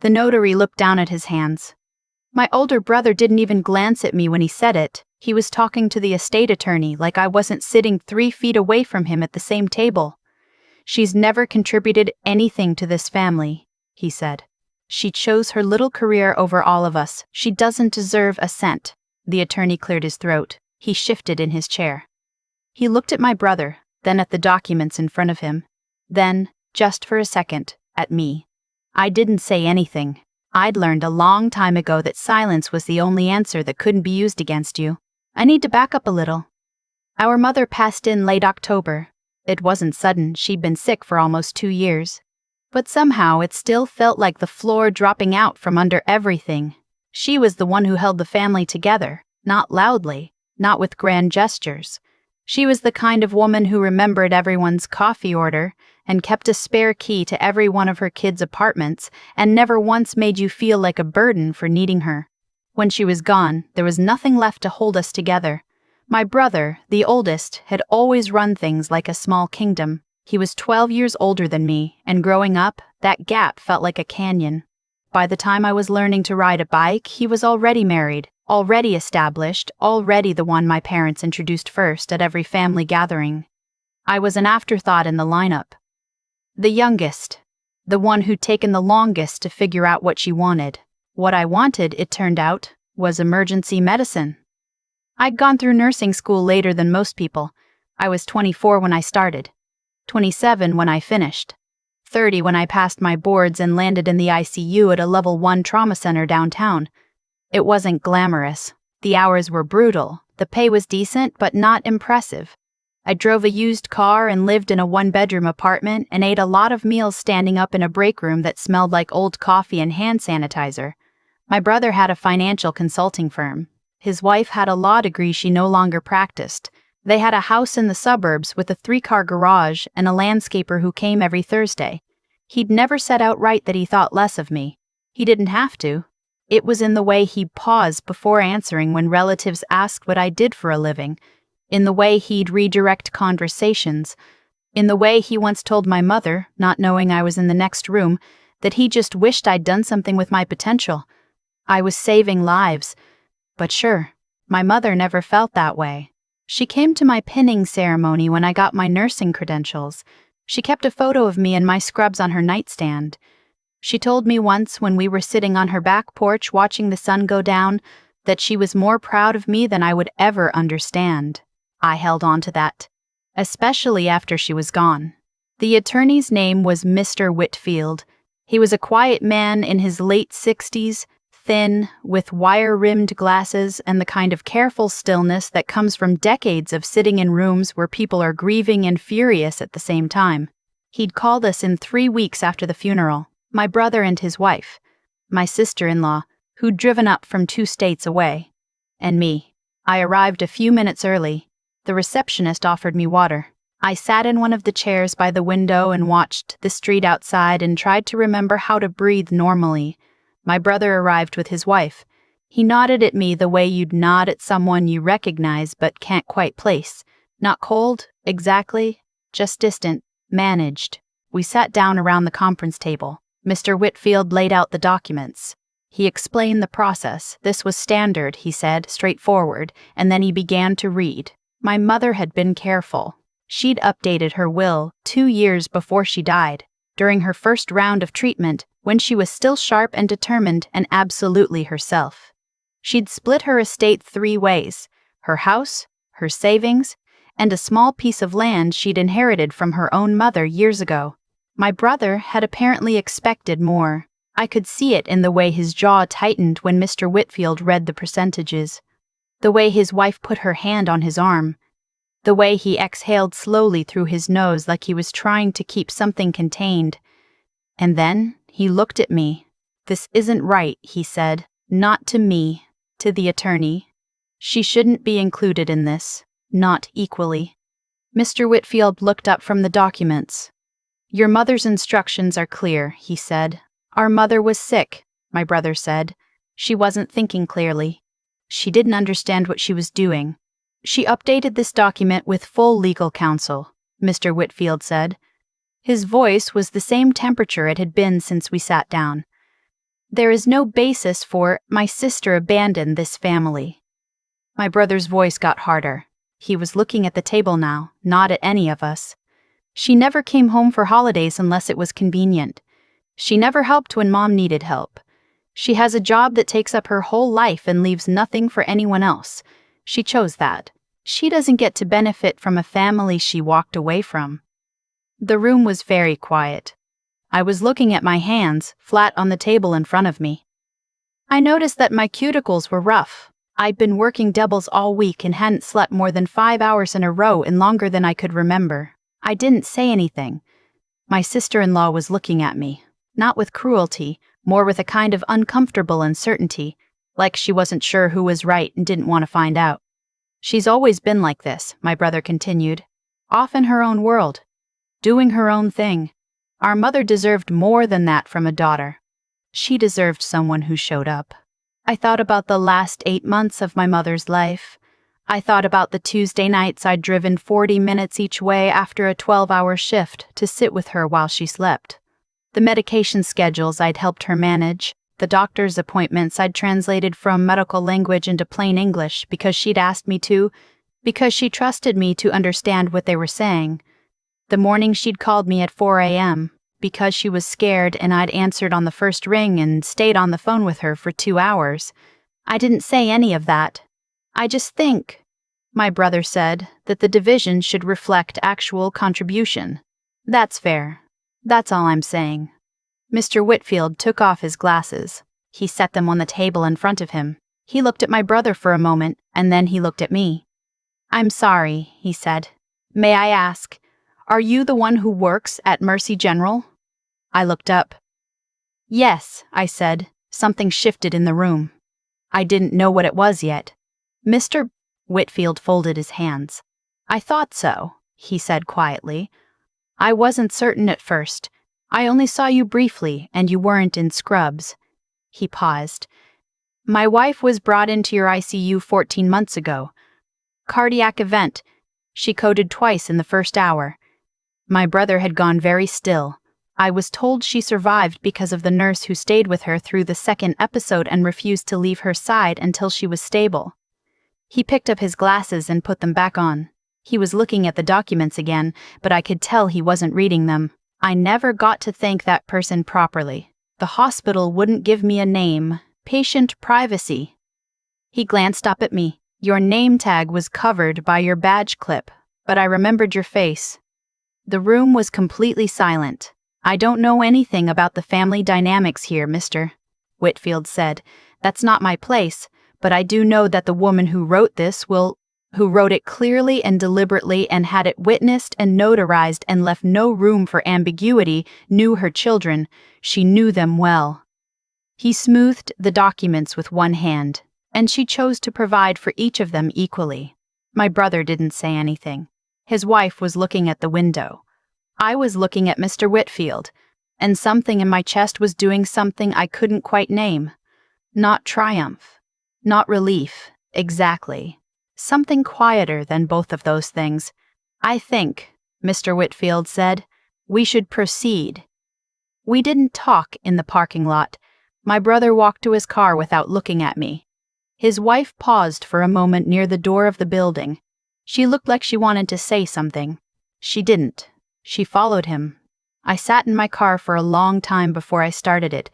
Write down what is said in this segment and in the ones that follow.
The notary looked down at his hands. My older brother didn't even glance at me when he said it. He was talking to the estate attorney like I wasn't sitting 3 feet away from him at the same table. "She's never contributed anything to this family," he said. "She chose her little career over all of us. She doesn't deserve a cent." The attorney cleared his throat. He shifted in his chair. He looked at my brother, then at the documents in front of him. Then, just for a second, at me. I didn't say anything. I'd learned a long time ago that silence was the only answer that couldn't be used against you. I need to back up a little. Our mother passed in late October. It wasn't sudden, she'd been sick for almost 2 years. But somehow it still felt like the floor dropping out from under everything. She was the one who held the family together, not loudly, not with grand gestures. She was the kind of woman who remembered everyone's coffee order and kept a spare key to every one of her kids' apartments and never once made you feel like a burden for needing her. When she was gone, there was nothing left to hold us together. My brother, the oldest, had always run things like a small kingdom. He was 12 years older than me, and growing up, that gap felt like a canyon. By the time I was learning to ride a bike, he was already married, already established, already the one my parents introduced first at every family gathering. I was an afterthought in the lineup. The youngest, the one who'd taken the longest to figure out what she wanted. What I wanted, it turned out, was emergency medicine. I'd gone through nursing school later than most people. I was 24 when I started, 27 when I finished, 30 when I passed my boards and landed in the ICU at a level 1 trauma center downtown. It wasn't glamorous. The hours were brutal. The pay was decent, but not impressive. I drove a used car and lived in a 1-bedroom apartment and ate a lot of meals standing up in a break room that smelled like old coffee and hand sanitizer. My brother had a financial consulting firm. His wife had a law degree she no longer practiced. They had a house in the suburbs with a 3-car garage and a landscaper who came every Thursday. He'd never said outright that he thought less of me. He didn't have to. It was in the way he'd pause before answering when relatives asked what I did for a living, in the way he'd redirect conversations, in the way he once told my mother, not knowing I was in the next room, that he just wished I'd done something with my potential. I was saving lives. But sure, my mother never felt that way. She came to my pinning ceremony when I got my nursing credentials. She kept a photo of me in my scrubs on her nightstand. She told me once when we were sitting on her back porch watching the sun go down that she was more proud of me than I would ever understand. I held on to that, especially after she was gone. The attorney's name was Mr. Whitfield. He was a quiet man in his late 60s, thin, with wire-rimmed glasses and the kind of careful stillness that comes from decades of sitting in rooms where people are grieving and furious at the same time. He'd called us in 3 weeks after the funeral, my brother and his wife, my sister-in-law, who'd driven up from 2 states away, and me. I arrived a few minutes early. The receptionist offered me water. I sat in one of the chairs by the window and watched the street outside and tried to remember how to breathe normally. My brother arrived with his wife. He nodded at me the way you'd nod at someone you recognize but can't quite place. Not cold, exactly, just distant, managed. We sat down around the conference table. Mr. Whitfield laid out the documents. He explained the process. This was standard, he said, straightforward, and then he began to read. My mother had been careful. She'd updated her will 2 years before she died, during her first round of treatment, when she was still sharp and determined and absolutely herself. She'd split her estate 3 ways: her house, her savings, and a small piece of land she'd inherited from her own mother years ago. My brother had apparently expected more. I could see it in the way his jaw tightened when Mr. Whitfield read the percentages, the way his wife put her hand on his arm, the way he exhaled slowly through his nose like he was trying to keep something contained. And then he looked at me. "This isn't right," he said. "Not to me, to the attorney. She shouldn't be included in this, not equally." Mr. Whitfield looked up from the documents. "Your mother's instructions are clear," he said. "Our mother was sick," my brother said. "She wasn't thinking clearly. She didn't understand what she was doing. She updated this document with full legal counsel," Mr. Whitfield said. His voice was the same temperature it had been since we sat down. There is no basis for my sister abandoned this family. My brother's voice got harder. He was looking at the table now, not at any of us. She never came home for holidays unless it was convenient. She never helped when Mom needed help. She has a job that takes up her whole life and leaves nothing for anyone else. She chose that. She doesn't get to benefit from a family she walked away from. The room was very quiet. I was looking at my hands, flat on the table in front of me. I noticed that my cuticles were rough. I'd been working doubles all week and hadn't slept more than 5 hours in a row in longer than I could remember. I didn't say anything. My sister-in-law was looking at me, not with cruelty, more with a kind of uncomfortable uncertainty, like she wasn't sure who was right and didn't want to find out. She's always been like this, my brother continued, off in her own world, doing her own thing. Our mother deserved more than that from a daughter. She deserved someone who showed up. I thought about the last 8 months of my mother's life. I thought about the Tuesday nights I'd driven 40 minutes each way after a 12-hour shift to sit with her while she slept. The medication schedules I'd helped her manage, the doctor's appointments I'd translated from medical language into plain English because she'd asked me to, because she trusted me to understand what they were saying. The morning she'd called me at 4 a.m., because she was scared and I'd answered on the first ring and stayed on the phone with her for 2 hours. I didn't say any of that. I just think, my brother said, that the division should reflect actual contribution. That's fair. That's all I'm saying. Mr. Whitfield took off his glasses. He set them on the table in front of him. He looked at my brother for a moment, and then he looked at me. I'm sorry, he said. May I ask, are you the one who works at Mercy General? I looked up. Yes, I said. Something shifted in the room. I didn't know what it was yet. Mr. Whitfield folded his hands. I thought so, he said quietly. I wasn't certain at first. I only saw you briefly, and you weren't in scrubs. He paused. My wife was brought into your ICU 14 months ago. Cardiac event. She coded twice in the first hour. My brother had gone very still. I was told she survived because of the nurse who stayed with her through the second episode and refused to leave her side until she was stable. He picked up his glasses and put them back on. He was looking at the documents again, but I could tell he wasn't reading them. I never got to thank that person properly. The hospital wouldn't give me a name. Patient privacy. He glanced up at me. Your name tag was covered by your badge clip, but I remembered your face. The room was completely silent. I don't know anything about the family dynamics here, Mr. Whitfield said. That's not my place, but I do know that the woman who wrote this who wrote it clearly and deliberately and had it witnessed and notarized and left no room for ambiguity, knew her children. She knew them well. He smoothed the documents with one hand, and she chose to provide for each of them equally. My brother didn't say anything. His wife was looking at the window. I was looking at Mr. Whitfield, and something in my chest was doing something I couldn't quite name. Not triumph. Not relief. Exactly. Something quieter than both of those things. I think, Mr. Whitfield said, we should proceed. We didn't talk in the parking lot. My brother walked to his car without looking at me. His wife paused for a moment near the door of the building. She looked like she wanted to say something. She didn't. She followed him. I sat in my car for a long time before I started it.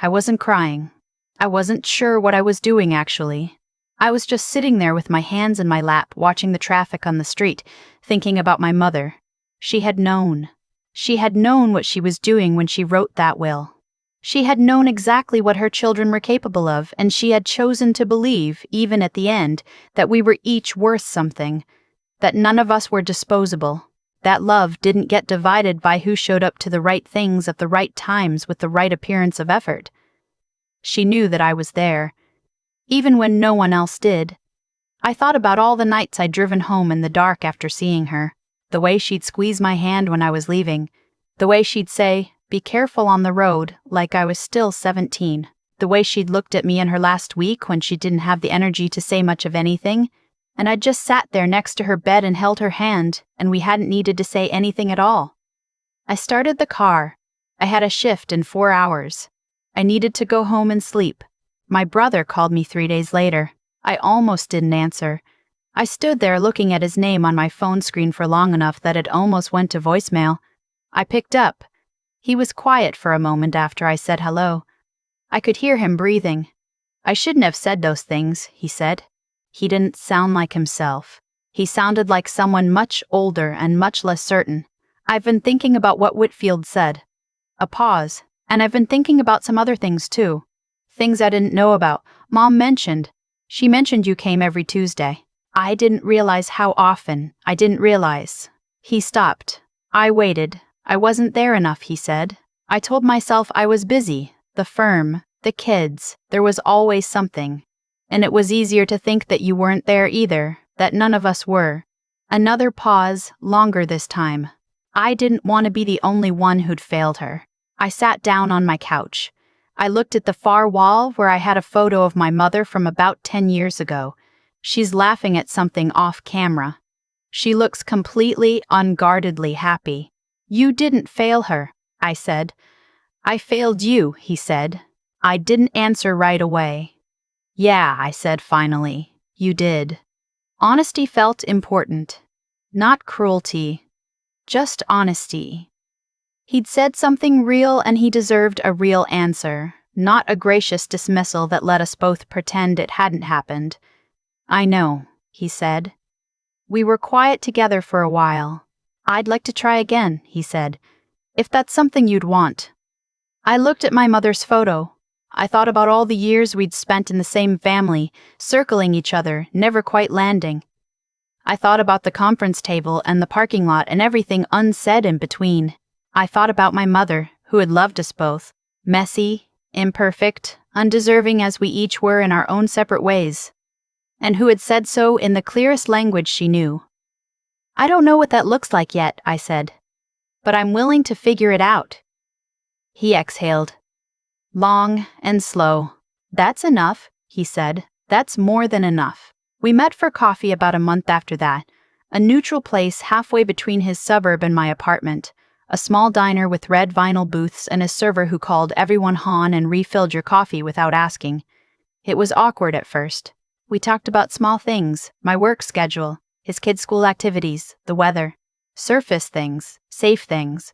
I wasn't crying. I wasn't sure what I was doing, actually. I was just sitting there with my hands in my lap, watching the traffic on the street, thinking about my mother. She had known. She had known what she was doing when she wrote that will. She had known exactly what her children were capable of, and she had chosen to believe, even at the end, that we were each worth something, that none of us were disposable. That love didn't get divided by who showed up to the right things at the right times with the right appearance of effort. She knew that I was there, even when no one else did. I thought about all the nights I'd driven home in the dark after seeing her, the way she'd squeeze my hand when I was leaving, the way she'd say, "Be careful on the road," like I was still 17, the way she'd looked at me in her last week when she didn't have the energy to say much of anything, and I'd just sat there next to her bed and held her hand, and we hadn't needed to say anything at all. I started the car. I had a shift in 4 hours. I needed to go home and sleep. My brother called me 3 days later. I almost didn't answer. I stood there looking at his name on my phone screen for long enough that it almost went to voicemail. I picked up. He was quiet for a moment after I said hello. I could hear him breathing. I shouldn't have said those things, he said. He didn't sound like himself. He sounded like someone much older and much less certain. I've been thinking about what Whitfield said. A pause. And I've been thinking about some other things too. Things I didn't know about. Mom mentioned. She mentioned you came every Tuesday. I didn't realize how often. I didn't realize. He stopped. I waited. I wasn't there enough, he said. I told myself I was busy. The firm, the kids, there was always something. And it was easier to think that you weren't there either, that none of us were. Another pause, longer this time. I didn't want to be the only one who'd failed her. I sat down on my couch. I looked at the far wall where I had a photo of my mother from about 10 years ago. She's laughing at something off camera. She looks completely, unguardedly happy. You didn't fail her, I said. I failed you, he said. I didn't answer right away. Yeah, I said finally. You did. Honesty felt important. Not cruelty. Just honesty. He'd said something real and he deserved a real answer, not a gracious dismissal that let us both pretend it hadn't happened. I know, he said. We were quiet together for a while. I'd like to try again, he said, if that's something you'd want. I looked at my mother's photo. I thought about all the years we'd spent in the same family, circling each other, never quite landing. I thought about the conference table and the parking lot and everything unsaid in between. I thought about my mother, who had loved us both, messy, imperfect, undeserving as we each were in our own separate ways, and who had said so in the clearest language she knew. I don't know what that looks like yet, I said, but I'm willing to figure it out. He exhaled. Long and slow. That's enough, he said. That's more than enough. We met for coffee about a month after that, a neutral place halfway between his suburb and my apartment, a small diner with red vinyl booths and a server who called everyone hon and refilled your coffee without asking. It was awkward at first. We talked about small things, my work schedule, his kids' school activities, the weather, surface things, safe things.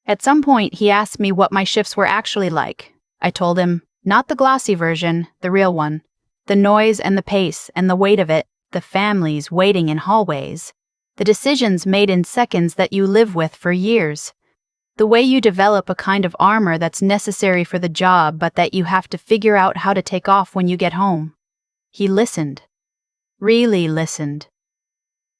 At some point, he asked me what my shifts were actually like. I told him, not the glossy version, the real one. The noise and the pace and the weight of it, the families waiting in hallways. The decisions made in seconds that you live with for years. The way you develop a kind of armor that's necessary for the job but that you have to figure out how to take off when you get home. He listened. Really listened.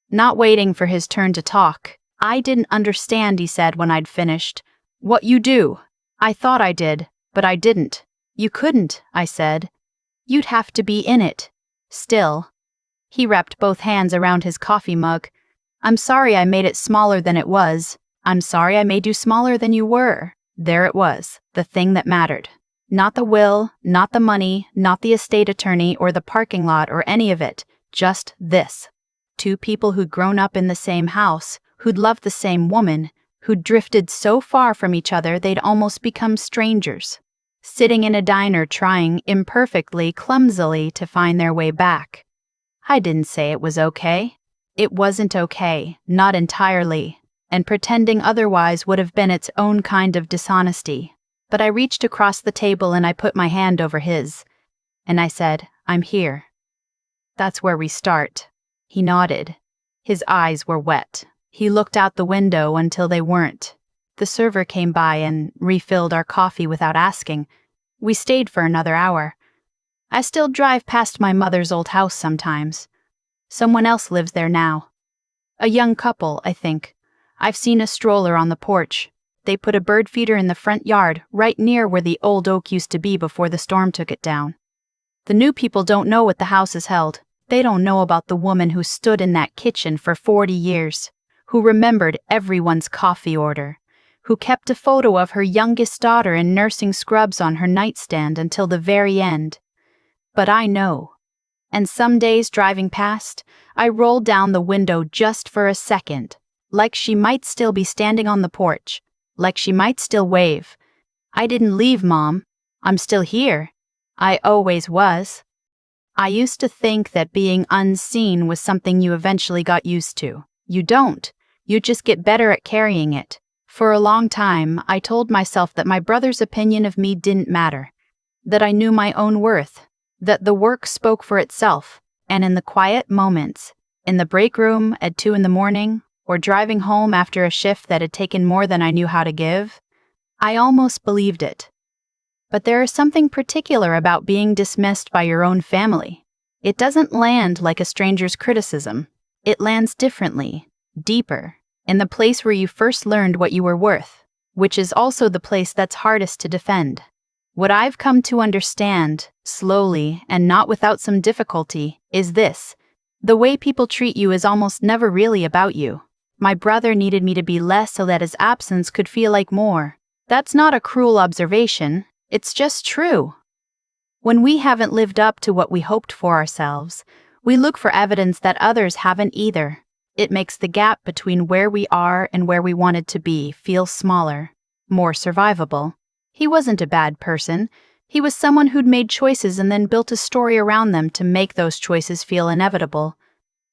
Not waiting for his turn to talk. I didn't understand, he said when I'd finished. What you do. I thought I did, but I didn't. You couldn't, I said. You'd have to be in it. Still. He wrapped both hands around his coffee mug. I'm sorry I made it smaller than it was. I'm sorry I made you smaller than you were. There it was, the thing that mattered. Not the will, not the money, not the estate attorney or the parking lot or any of it. Just this. Two people who'd grown up in the same house, who'd loved the same woman, who'd drifted so far from each other they'd almost become strangers. Sitting in a diner trying, imperfectly, clumsily, to find their way back. I didn't say it was okay. It wasn't okay, not entirely, and pretending otherwise would have been its own kind of dishonesty. But I reached across the table and I put my hand over his, and I said, I'm here. That's where we start. He nodded. His eyes were wet. He looked out the window until they weren't. The server came by and refilled our coffee without asking. We stayed for another hour. I still drive past my mother's old house sometimes. Someone else lives there now. A young couple, I think. I've seen a stroller on the porch. They put a bird feeder in the front yard, right near where the old oak used to be before the storm took it down. The new people don't know what the house has held. They don't know about the woman who stood in that kitchen for 40 years, who remembered everyone's coffee order, who kept a photo of her youngest daughter in nursing scrubs on her nightstand until the very end. But I know. And some days driving past, I rolled down the window just for a second, like she might still be standing on the porch, like she might still wave. I didn't leave, Mom. I'm still here. I always was. I used to think that being unseen was something you eventually got used to. You don't. You just get better at carrying it. For a long time, I told myself that my brother's opinion of me didn't matter, that I knew my own worth, that the work spoke for itself, and in the quiet moments, in the break room at 2 in the morning, or driving home after a shift that had taken more than I knew how to give, I almost believed it. But there is something particular about being dismissed by your own family. It doesn't land like a stranger's criticism. It lands differently, deeper, in the place where you first learned what you were worth, which is also the place that's hardest to defend. What I've come to understand, slowly and not without some difficulty, is this. The way people treat you is almost never really about you. My brother needed me to be less so that his absence could feel like more. That's not a cruel observation. It's just true. When we haven't lived up to what we hoped for ourselves, we look for evidence that others haven't either. It makes the gap between where we are and where we wanted to be feel smaller, more survivable. He wasn't a bad person. He was someone who'd made choices and then built a story around them to make those choices feel inevitable.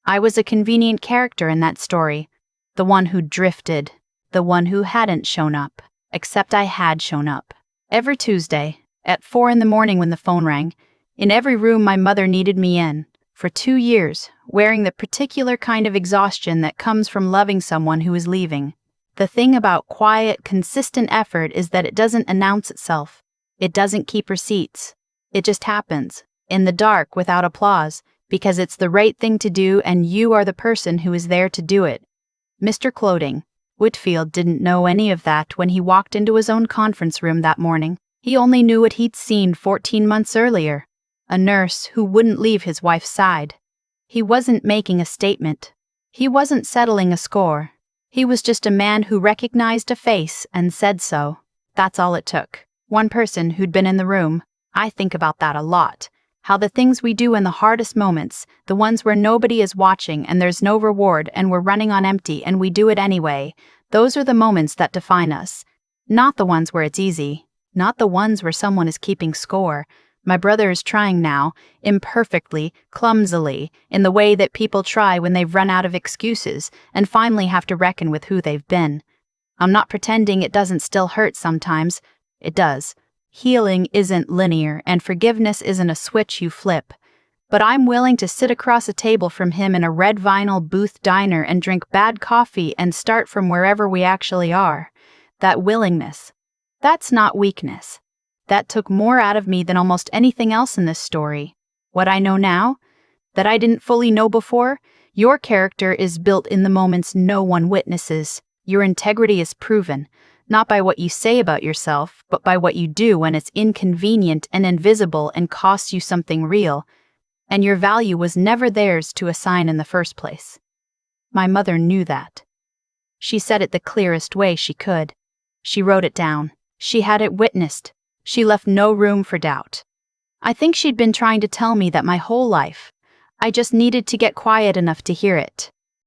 I was a convenient character in that story, the one who drifted, the one who hadn't shown up, except I had shown up. Every Tuesday, at 4 in the morning when the phone rang, in every room my mother needed me in, for 2 years, wearing the particular kind of exhaustion that comes from loving someone who is leaving. The thing about quiet, consistent effort is that it doesn't announce itself. It doesn't keep receipts. It just happens, in the dark without applause, because it's the right thing to do and you are the person who is there to do it. Mr. Clothing. Whitfield didn't know any of that when he walked into his own conference room that morning. He only knew what he'd seen 14 months earlier, a nurse who wouldn't leave his wife's side. He wasn't making a statement. He wasn't settling a score. He was just a man who recognized a face and said so. That's all it took. One person who'd been in the room. I think about that a lot. How the things we do in the hardest moments, the ones where nobody is watching and there's no reward and we're running on empty and we do it anyway, those are the moments that define us. Not the ones where it's easy. Not the ones where someone is keeping score. My brother is trying now, imperfectly, clumsily, in the way that people try when they've run out of excuses and finally have to reckon with who they've been. I'm not pretending it doesn't still hurt sometimes. It does. Healing isn't linear, and forgiveness isn't a switch you flip. But I'm willing to sit across a table from him in a red vinyl booth diner and drink bad coffee and start from wherever we actually are. That willingness. That's not weakness. That took more out of me than almost anything else in this story. What I know now, that I didn't fully know before, your character is built in the moments no one witnesses. Your integrity is proven. Not by what you say about yourself, but by what you do when it's inconvenient and invisible and costs you something real, and your value was never theirs to assign in the first place. My mother knew that. She said it the clearest way she could. She wrote it down. She had it witnessed. She left no room for doubt. I think she'd been trying to tell me that my whole life. I just needed to get quiet enough to hear it.